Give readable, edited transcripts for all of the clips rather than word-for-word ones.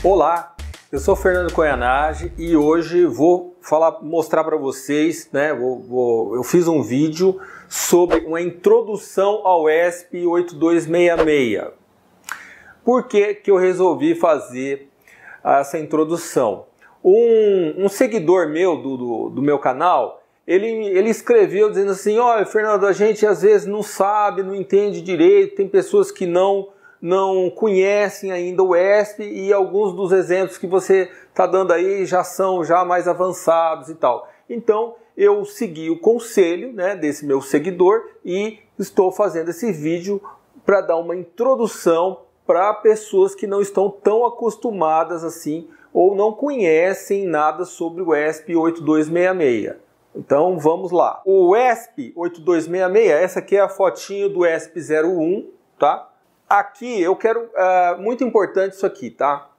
Olá, eu sou Fernando Koyanagi e hoje vou mostrar para vocês, né? Eu fiz um vídeo sobre uma introdução ao ESP 8266. Por que eu resolvi fazer essa introdução? Um seguidor meu do meu canal, ele escreveu dizendo assim: olha, Fernando, a gente às vezes não sabe, não entende direito, tem pessoas que não conhecem ainda o ESP e alguns dos exemplos que você está dando aí já são mais avançados e tal. Então eu segui o conselho, né, desse meu seguidor e estou fazendo esse vídeo para dar uma introdução para pessoas que não estão tão acostumadas assim ou não conhecem nada sobre o ESP 8266. Então vamos lá. O ESP 8266, essa aqui é a fotinho do ESP 01, tá? Aqui eu quero, muito importante isso aqui, tá?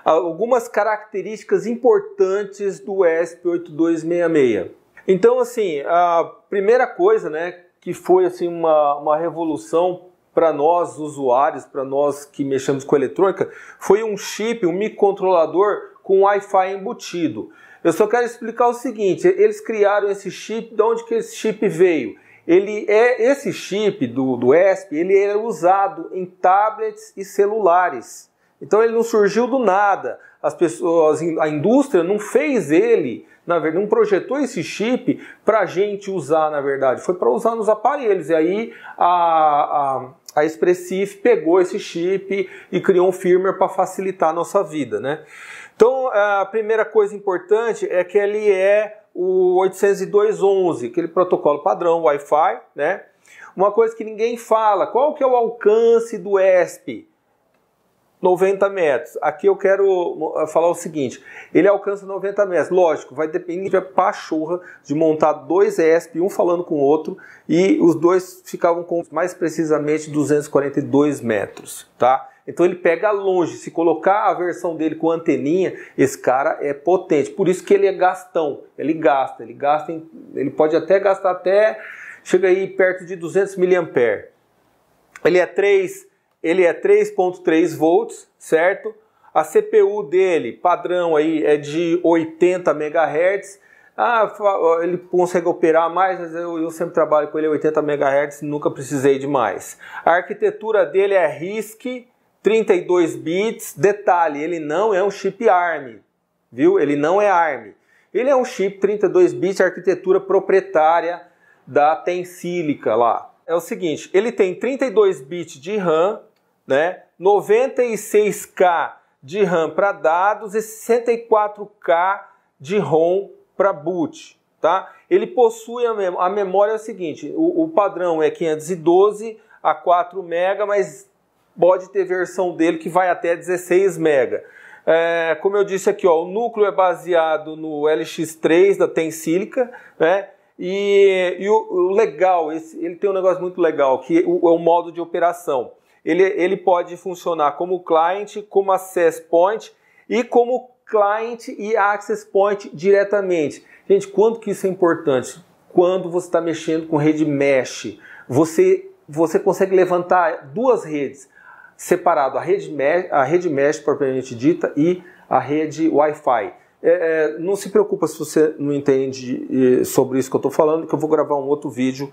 Algumas características importantes do ESP 8266. Então, assim, a primeira coisa, né, que foi assim uma revolução para nós usuários, para nós que mexemos com eletrônica, foi um chip, um microcontrolador com Wi-Fi embutido. Eu só quero explicar o seguinte: eles criaram esse chip, de onde que esse chip veio? Esse chip do ESP, ele era usado em tablets e celulares. Então ele não surgiu do nada. As pessoas, a indústria não fez ele, na verdade, não projetou esse chip para a gente usar, na verdade. Foi para usar nos aparelhos. E aí a Espressif pegou esse chip e criou um firmware para facilitar a nossa vida, né? Então a primeira coisa importante é que ele é o 802.11, aquele protocolo padrão Wi-Fi, né? Uma coisa que ninguém fala: qual que é o alcance do ESP? 90 metros. Aqui eu quero falar o seguinte: ele alcança 90 metros. Lógico, vai depender da pachorra de montar dois ESP, um falando com o outro, e os dois ficavam com mais precisamente 242 metros, tá? Então ele pega longe. Se colocar a versão dele com anteninha, esse cara é potente. Por isso que ele é gastão. Ele pode até gastar chega aí perto de 200 mA. Ele é 3.3 volts, certo? A CPU dele, padrão aí, é de 80 MHz. Ele consegue operar mais, mas eu sempre trabalho com ele a 80 MHz, nunca precisei de mais. A arquitetura dele é RISC, 32 bits. Detalhe, ele não é um chip ARM, viu? Ele não é ARM. Ele é um chip 32 bits, arquitetura proprietária da Tensilica lá. É o seguinte, ele tem 32 bits de RAM, né? 96K de RAM para dados e 64K de ROM para boot, tá? Ele possui a memória é o seguinte: o padrão é 512 a 4 MB, mas pode ter versão dele que vai até 16 MB. Como eu disse aqui, ó, o núcleo é baseado no LX3 da Tensilica, né? E o legal, ele tem um negócio muito legal, que é o modo de operação. Ele pode funcionar como client, como access point e como client e access point diretamente. Gente, quanto que isso é importante? Quando você está mexendo com rede mesh, você consegue levantar duas redes separado, a rede mesh propriamente dita e a rede Wi-Fi. Não se preocupa se você não entende sobre isso que eu estou falando, que eu vou gravar um outro vídeo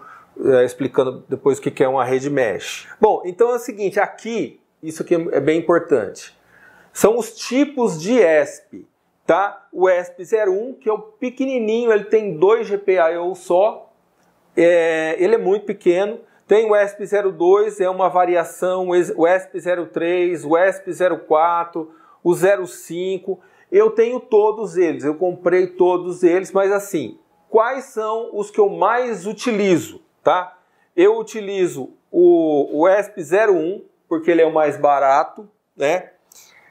explicando depois o que é uma rede mesh. Bom, então é o seguinte, isso aqui é bem importante. São os tipos de ESP, tá? O ESP01, que é o pequenininho, ele tem 2 GPIO só, ele é muito pequeno. Tem o ESP02, é uma variação, o ESP03, o ESP04, o 05. Eu tenho todos eles, eu comprei todos eles, mas assim, quais são os que eu mais utilizo, tá? Eu utilizo o ESP01, porque ele é o mais barato, né?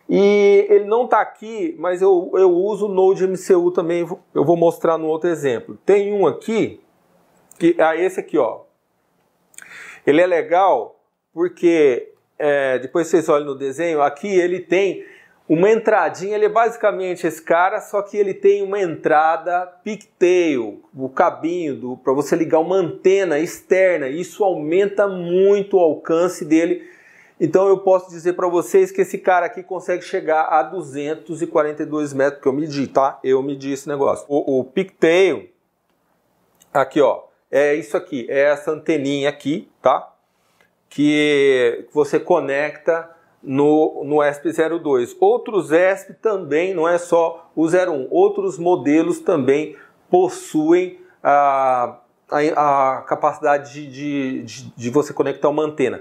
E ele não está aqui, mas eu uso o Node MCU também, eu vou mostrar no outro exemplo. Tem um aqui, esse aqui, ó. Ele é legal porque, depois vocês olham no desenho, aqui ele tem uma entradinha, ele é basicamente esse cara, só que ele tem uma entrada pigtail, o cabinho para você ligar uma antena externa. Isso aumenta muito o alcance dele Então eu posso dizer para vocês que esse cara aqui consegue chegar a 242 metros, que eu medi, tá? Eu medi esse negócio. O pigtail, aqui ó, é isso aqui, é essa anteninha aqui, tá? Que você conecta no ESP02. Outros ESP também, não é só o 01, outros modelos também possuem a capacidade de você conectar uma antena.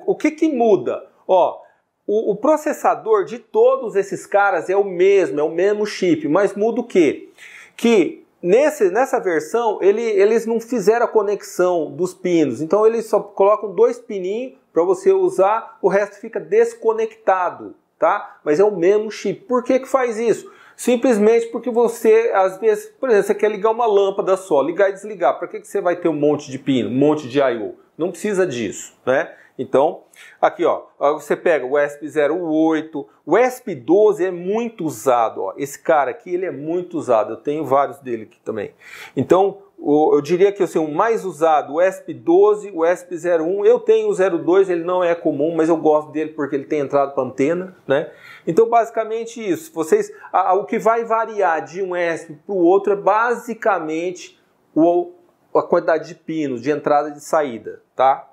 O que muda? Ó, o processador de todos esses caras é o mesmo chip, mas muda o quê? Que nessa versão eles não fizeram a conexão dos pinos, então eles só colocam 2 pininhos para você usar, o resto fica desconectado, tá? Mas é o mesmo chip. Por que faz isso? Simplesmente porque você, às vezes, por exemplo, você quer ligar uma lâmpada só, ligar e desligar. Para que você vai ter um monte de pino, um monte de I/O? Não precisa disso, né? Então, aqui ó, você pega o ESP08, o ESP12 é muito usado, ó. Esse cara aqui, ele é muito usado, eu tenho vários dele aqui também. Então, eu diria que assim, o mais usado, o ESP12, o ESP01, eu tenho o 02, ele não é comum, mas eu gosto dele porque ele tem entrada para antena, né? Então, basicamente isso. O que vai variar de um ESP para o outro é basicamente a quantidade de pinos, de entrada e de saída, tá?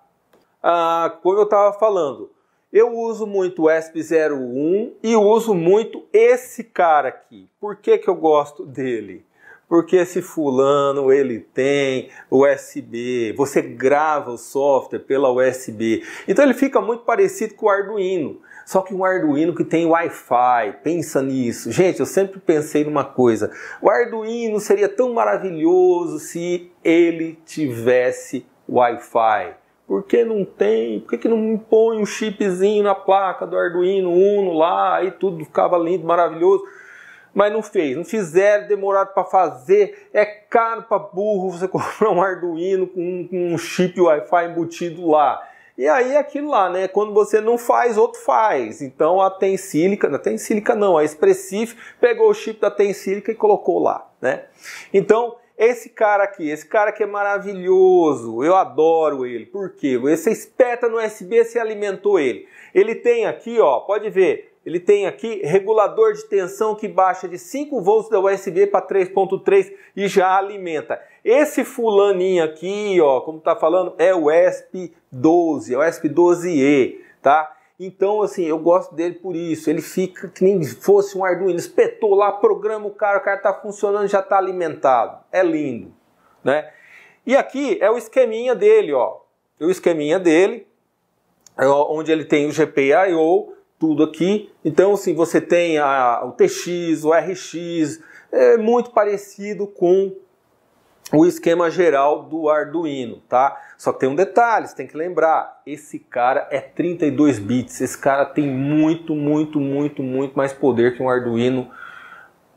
Como eu estava falando, eu uso muito o ESP01 e uso muito esse cara aqui. Por que eu gosto dele? Porque esse fulano, ele tem USB, você grava o software pela USB. Então ele fica muito parecido com o Arduino. Só que um Arduino que tem Wi-Fi, pensa nisso. Gente, eu sempre pensei numa coisa. O Arduino seria tão maravilhoso se ele tivesse Wi-Fi. Por que não tem? Por que não põe um chipzinho na placa do Arduino Uno lá, aí tudo ficava lindo, maravilhoso? Mas não fez, não fizeram, demoraram para fazer, é caro para burro você comprar um Arduino com um chip Wi-Fi embutido lá. E aí aquilo lá, né? Quando você não faz, outro faz. Então a Tensilica não, a Expressif pegou o chip da Tensilica e colocou lá, né? Então esse cara aqui é maravilhoso, eu adoro ele. Por quê? Você espeta no USB, você alimentou ele. Ele tem aqui, ó, pode ver, ele tem aqui regulador de tensão que baixa de 5 volts da USB para 3.3 e já alimenta. Esse fulaninho aqui, ó, como tá falando, é o ESP12, é o ESP12E, tá? Então, assim, eu gosto dele por isso. Ele fica que nem fosse um Arduino. Espetou lá, programa o cara tá funcionando, já tá alimentado. É lindo, né? E aqui é o esqueminha dele, ó. O esqueminha dele, onde ele tem o GPIO, tudo aqui. Então, assim, você tem o TX, o RX, é muito parecido com o esquema geral do Arduino, tá? Só que tem um detalhe, você tem que lembrar, esse cara é 32 bits, esse cara tem muito mais poder que um Arduino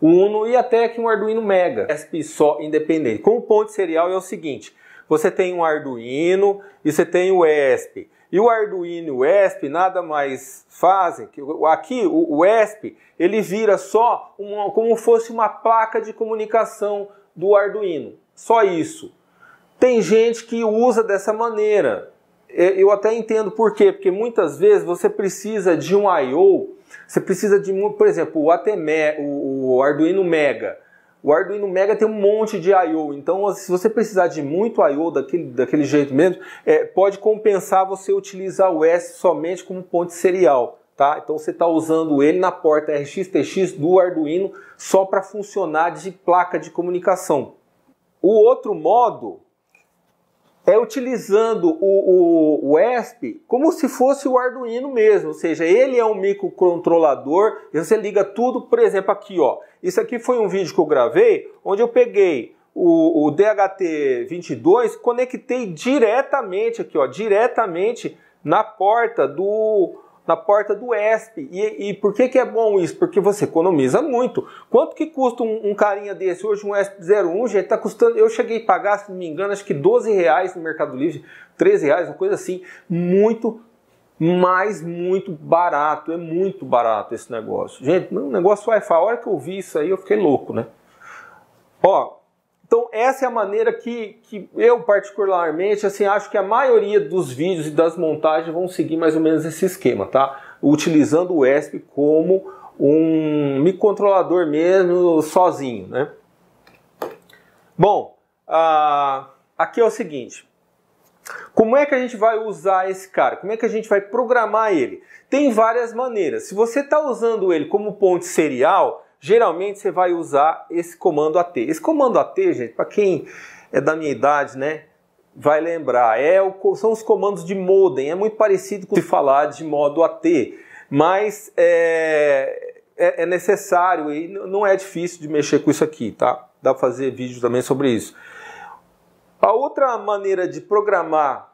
Uno e até que um Arduino Mega, ESP só independente. Com o ponto serial é o seguinte, você tem um Arduino e você tem o ESP. E o Arduino e o ESP nada mais fazem, que aqui o ESP ele vira só como fosse uma placa de comunicação do Arduino. Só isso. Tem gente que usa dessa maneira. Eu até entendo por quê. Porque muitas vezes você precisa de um I/O. Você precisa de, por exemplo, o Arduino Mega. O Arduino Mega tem um monte de I/O. Então, se você precisar de muito I/O daquele jeito mesmo, pode compensar você utilizar o ESP somente como ponte serial. Tá? Então você está usando ele na porta RX-TX do Arduino só para funcionar de placa de comunicação. O outro modo é utilizando o ESP como se fosse o Arduino mesmo, ou seja, ele é um microcontrolador e você liga tudo, por exemplo, aqui, ó. Isso aqui foi um vídeo que eu gravei, onde eu peguei o DHT22, conectei diretamente aqui, ó, diretamente na porta do ESP. E por que é bom isso? Porque você economiza muito. Quanto que custa um carinha desse? Hoje um ESP01, gente, tá custando, eu cheguei a pagar, se não me engano, acho que R$12 no Mercado Livre, R$13, uma coisa assim, muito barato, é muito barato esse negócio. Gente, um negócio Wi-Fi, a hora que eu vi isso aí eu fiquei louco, né? Ó, Então essa é a maneira que eu particularmente assim, acho que a maioria dos vídeos e das montagens vão seguir mais ou menos esse esquema, tá? Utilizando o ESP como um microcontrolador mesmo, sozinho, né? Bom, aqui é o seguinte, como é que a gente vai usar esse cara? Como é que a gente vai programar ele? Tem várias maneiras. Se você está usando ele como ponte serial, geralmente você vai usar esse comando AT. Esse comando AT, gente, para quem é da minha idade, né, vai lembrar, são os comandos de modem. É muito parecido com se falar de modo AT, mas é necessário e não é difícil de mexer com isso aqui, tá? Dá para fazer vídeo também sobre isso. A outra maneira de programar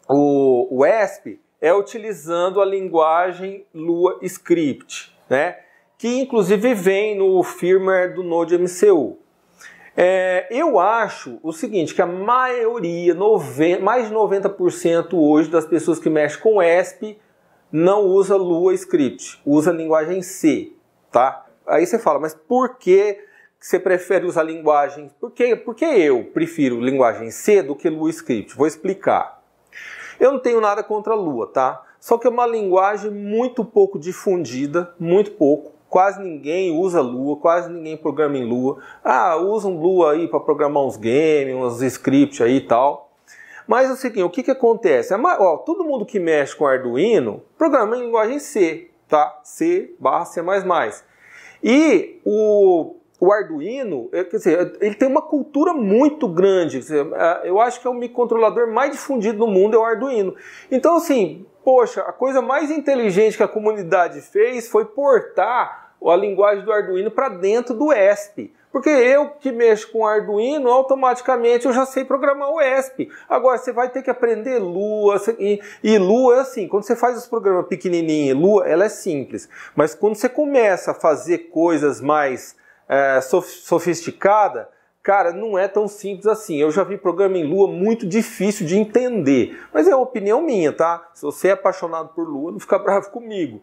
o ESP é utilizando a linguagem Lua Script, né? Que inclusive vem no firmware do Node MCU. Eu acho o seguinte, que a maioria, mais de 90% hoje das pessoas que mexem com ESP não usa Lua Script, usa a linguagem C, tá? Aí você fala, mas por que você prefere usar linguagem? Por que eu prefiro linguagem C do que Lua Script? Vou explicar. Eu não tenho nada contra a Lua, tá? Só que é uma linguagem muito pouco difundida, muito pouco. Quase ninguém usa Lua, quase ninguém programa em Lua. Usam Lua aí para programar uns games, uns scripts aí e tal. Mas é o seguinte, o que acontece? Todo mundo que mexe com Arduino programa em linguagem C, tá? C/C++. E o Arduino, quer dizer, ele tem uma cultura muito grande. Eu acho que é o microcontrolador mais difundido no mundo é o Arduino. Então, assim, poxa, a coisa mais inteligente que a comunidade fez foi portar a linguagem do Arduino para dentro do ESP. Porque eu que mexo com Arduino, automaticamente eu já sei programar o ESP. Agora, você vai ter que aprender Lua. E Lua é assim, quando você faz os programas pequenininhos, Lua, ela é simples. Mas quando você começa a fazer coisas mais sofisticada, cara, não é tão simples assim. Eu já vi programa em Lua muito difícil de entender, mas é uma opinião minha, tá? Se você é apaixonado por Lua, não fica bravo comigo.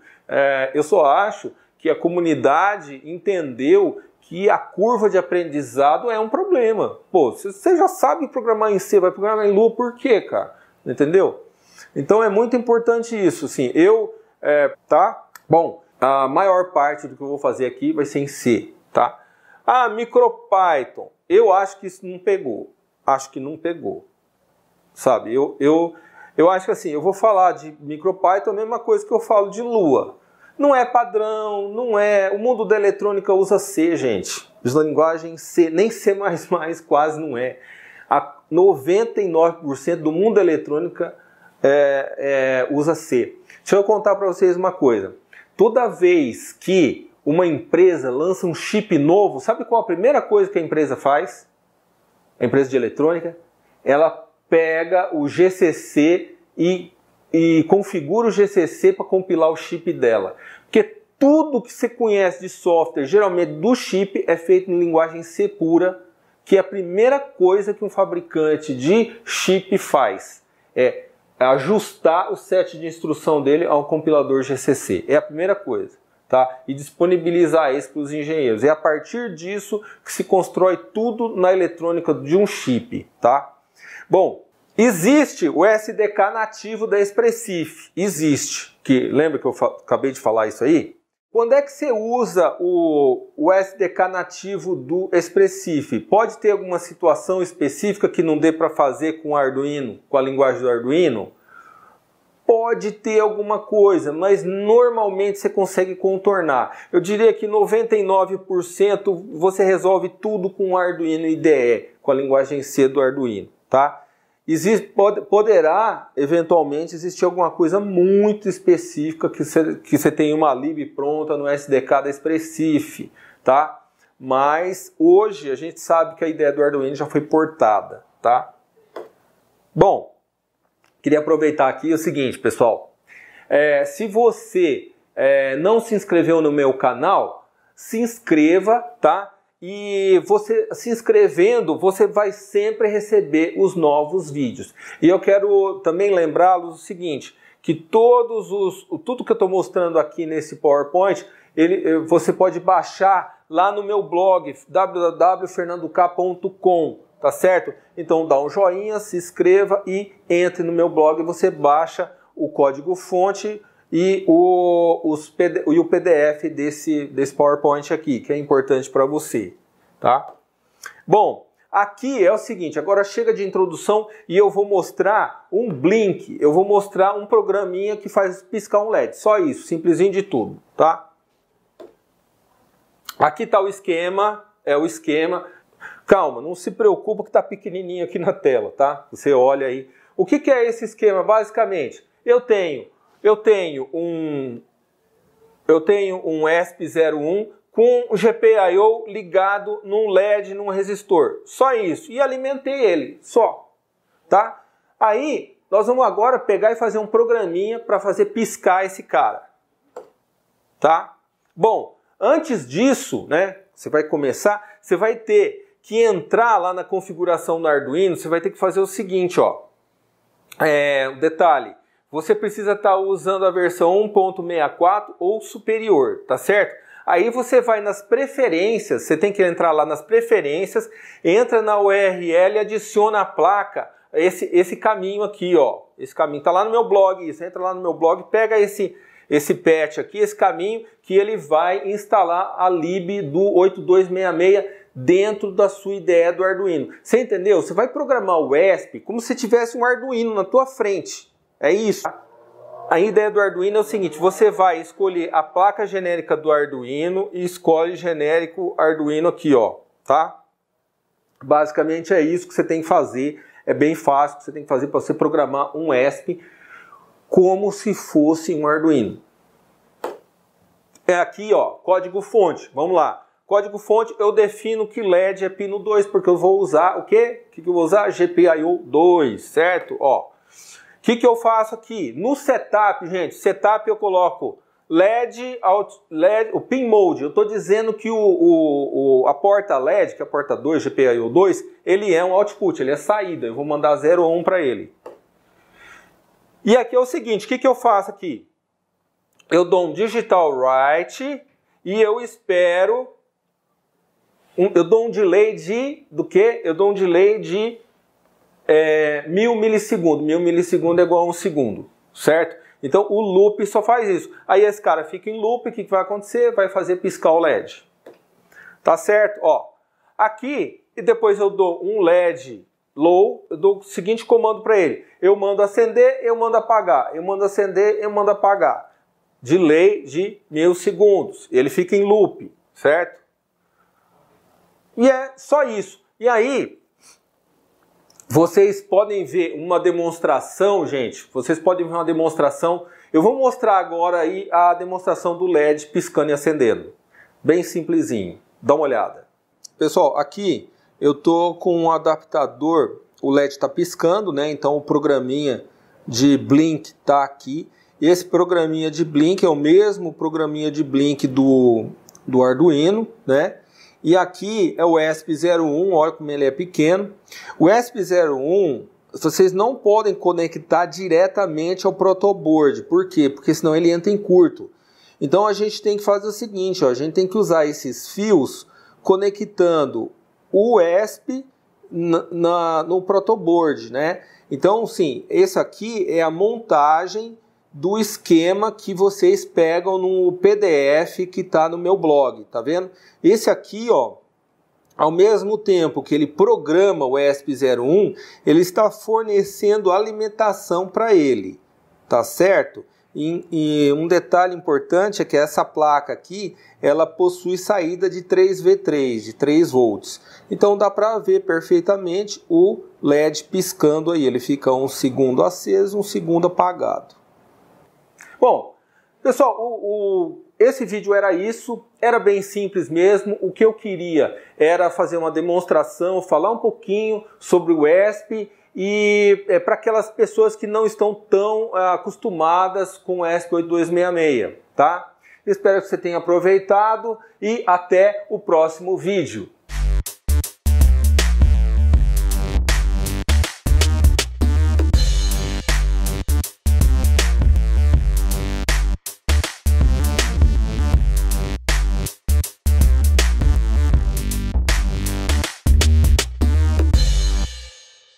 Eu só acho que a comunidade entendeu que a curva de aprendizado é um problema. Pô, você já sabe programar em C, vai programar em Lua, por quê, cara? Entendeu? Então é muito importante isso, assim. Tá? Bom, a maior parte do que eu vou fazer aqui vai ser em C. Tá? MicroPython, eu acho que isso não pegou. Acho que não pegou. Sabe, eu acho que assim, eu vou falar de MicroPython a mesma coisa que eu falo de Lua. Não é padrão, não é... O mundo da eletrônica usa C, gente. Usa linguagem C, nem C++ quase não é. 99% do mundo da eletrônica usa C. Deixa eu contar para vocês uma coisa. Toda vez que uma empresa lança um chip novo, sabe qual a primeira coisa que a empresa faz? A empresa de eletrônica? Ela pega o GCC e configura o GCC para compilar o chip dela. Porque tudo que você conhece de software, geralmente do chip, é feito em linguagem C pura, que é a primeira coisa que um fabricante de chip faz. É ajustar o set de instrução dele ao compilador GCC. É a primeira coisa. Tá? E disponibilizar isso para os engenheiros. É a partir disso que se constrói tudo na eletrônica de um chip. Tá? Bom, existe o SDK nativo da Espressif. Existe. Lembra que eu acabei de falar isso aí? Quando é que você usa o SDK nativo do Espressif? Pode ter alguma situação específica que não dê para fazer com o Arduino, com a linguagem do Arduino? Pode ter alguma coisa, mas normalmente você consegue contornar. Eu diria que 99% você resolve tudo com o Arduino IDE, com a linguagem C do Arduino, tá? Poderá, eventualmente, existir alguma coisa muito específica que você tem uma lib pronta no SDK da Espressif, tá? Mas hoje a gente sabe que a ideia do Arduino já foi portada, tá? Bom, queria aproveitar aqui o seguinte, pessoal. Se você não se inscreveu no meu canal, se inscreva, tá? E você se inscrevendo, você vai sempre receber os novos vídeos. E eu quero também lembrá-los o seguinte, que tudo que eu estou mostrando aqui nesse PowerPoint, você pode baixar lá no meu blog www.fernandok.com, tá certo? Então dá um joinha, se inscreva e entre no meu blog e você baixa o código-fonte e o PDF desse PowerPoint aqui, que é importante para você, tá? Bom, aqui é o seguinte, agora chega de introdução e eu vou mostrar um Blink, eu vou mostrar um programinha que faz piscar um LED, só isso, simplesinho de tudo, tá? Aqui está o esquema, calma, não se preocupa que está pequenininho aqui na tela, tá? Você olha aí. O que é esse esquema? Basicamente, eu tenho um ESP01 com o GPIO ligado num LED, num resistor. Só isso. E alimentei ele, só. Tá? Aí, nós vamos agora pegar e fazer um programinha para fazer piscar esse cara. Tá? Bom, antes disso, né, você vai começar, você vai ter que entrar lá na configuração do Arduino, você vai ter que fazer o seguinte, ó. Detalhe. Você precisa estar usando a versão 1.64 ou superior, tá certo? Aí você vai nas preferências, você tem que entrar lá nas preferências, entra na URL e adiciona a placa, esse caminho aqui, ó. Esse caminho tá lá no meu blog, isso. Entra lá no meu blog, pega esse patch aqui, esse caminho, que ele vai instalar a lib do 8266 dentro da sua ideia do Arduino. Você entendeu? Você vai programar o ESP como se tivesse um Arduino na tua frente. É isso. A ideia do Arduino é o seguinte, você vai escolher a placa genérica do Arduino e escolhe genérico Arduino aqui, ó, tá? Basicamente é isso que você tem que fazer, é bem fácil que você tem que fazer para você programar um ESP como se fosse um Arduino. É aqui, ó, código-fonte, vamos lá. Código-fonte, eu defino que LED é pino 2, porque eu vou usar o quê? O que eu vou usar? GPIO 2, certo? Ó. O que eu faço aqui? No setup, gente, setup eu coloco LED, o pin mode. Eu estou dizendo que a porta LED, que é a porta 2, GPIO 2, ele é um output, ele é saída. Eu vou mandar 0 ou 1 para ele. E aqui é o seguinte, o que eu faço aqui? Eu dou um digital write e eu espero, eu dou um delay de, do quê? Eu dou um delay de 1000 milissegundos. 1000 milissegundos é igual a 1 segundo, certo? Então o loop só faz isso. Aí esse cara fica em loop, o que vai acontecer? Vai fazer piscar o LED. Tá certo? Ó, aqui, e depois eu dou um LED low, eu dou o seguinte comando para ele. Eu mando acender, eu mando apagar. Eu mando acender, eu mando apagar. Delay de 1000 segundos. Ele fica em loop, certo? E é só isso. E aí, vocês podem ver uma demonstração, gente. Vocês podem ver uma demonstração. Eu vou mostrar agora aí a demonstração do LED piscando e acendendo. Bem simplesinho. Dá uma olhada. Pessoal, aqui eu tô com um adaptador. O LED está piscando, né? Então o programinha de Blink está aqui. Esse programinha de Blink é o mesmo programinha de Blink do Arduino, né? E aqui é o ESP01, olha como ele é pequeno. O ESP01, vocês não podem conectar diretamente ao protoboard. Por quê? Porque senão ele entra em curto. Então a gente tem que fazer o seguinte, ó, a gente tem que usar esses fios conectando o ESP no protoboard, né? Então, sim, esse aqui é a montagem do esquema que vocês pegam no PDF que está no meu blog, tá vendo? Esse aqui, ó, ao mesmo tempo que ele programa o ESP01, ele está fornecendo alimentação para ele, tá certo? E um detalhe importante é que essa placa aqui, ela possui saída de 3V3, de 3 volts. Então dá para ver perfeitamente o LED piscando aí, ele fica 1 segundo aceso, 1 segundo apagado. Bom, pessoal, esse vídeo era isso, era bem simples mesmo. O que eu queria era fazer uma demonstração, falar um pouquinho sobre o ESP e para aquelas pessoas que não estão tão acostumadas com o ESP8266, tá? Espero que você tenha aproveitado e até o próximo vídeo.